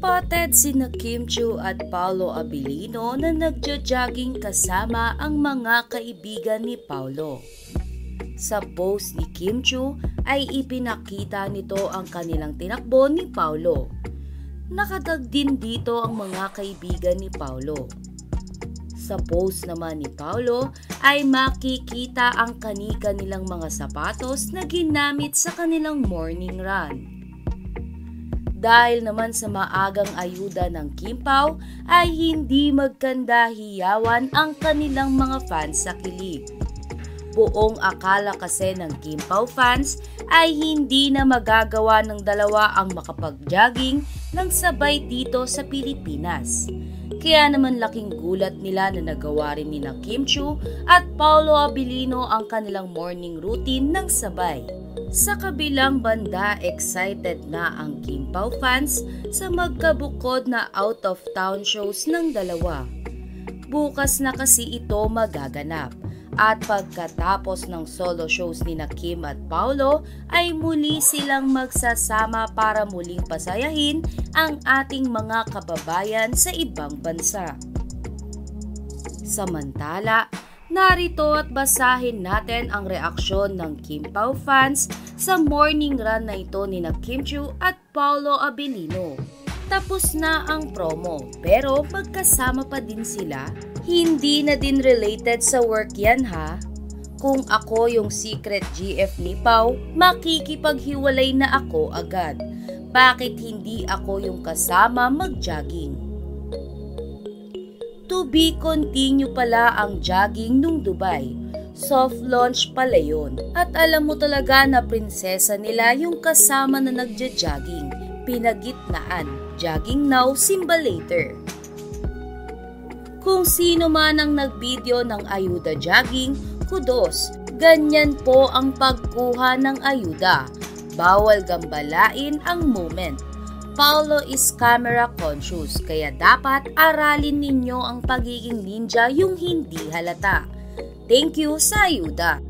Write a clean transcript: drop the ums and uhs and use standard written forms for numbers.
Spotted sina Kim Chiu at Paolo Abilino na nagja-jogging kasama ang mga kaibigan ni Paolo. Sa post ni Kim Chiu ay ipinakita nito ang kanilang tinakbo ni Paolo. Nakadag din dito ang mga kaibigan ni Paolo. Sa post naman ni Paolo ay makikita ang kani-kanilang mga sapatos na ginamit sa kanilang morning run. Dahil naman sa maagang ayuda ng Kim Pao ay hindi magkandahiyawan ang kanilang mga fans sa kilig. Buong akala kasi ng Kim Pao fans ay hindi na magagawa ng dalawa ang makapag-jogging ng sabay dito sa Pilipinas. Kaya naman laking gulat nila na nagawa rin ni Kim Chiu at Paolo Abilino ang kanilang morning routine ng sabay. Sa kabilang banda, excited na ang Kim Pao fans sa magkabukod na out-of-town shows ng dalawa. Bukas na kasi ito magaganap at pagkatapos ng solo shows ni Kim at Paolo ay muli silang magsasama para muling pasayahin ang ating mga kababayan sa ibang bansa. Samantala, narito at basahin natin ang reaksyon ng Kim Pao fans sa morning run na ito ni Kim Chiu at Paolo Abilino. Tapos na ang promo pero magkasama pa din sila. Hindi na din related sa work yan ha. Kung ako yung secret GF ni Pao, makikipaghiwalay na ako agad. Bakit hindi ako yung kasama mag-jogging? To be continue pala ang jogging nung Dubai. Soft launch pala yun. At alam mo talaga na prinsesa nila yung kasama na nagja-jogging. Pinagitnaan. Jogging now, Simba later. Kung sino man ang nag-video ng ayuda jogging, kudos. Ganyan po ang pagkuha ng ayuda. Bawal gambalain ang moment. Paolo is camera conscious, kaya dapat aralin ninyo ang pagiging ninja yung hindi halata. Thank you sa ayuda.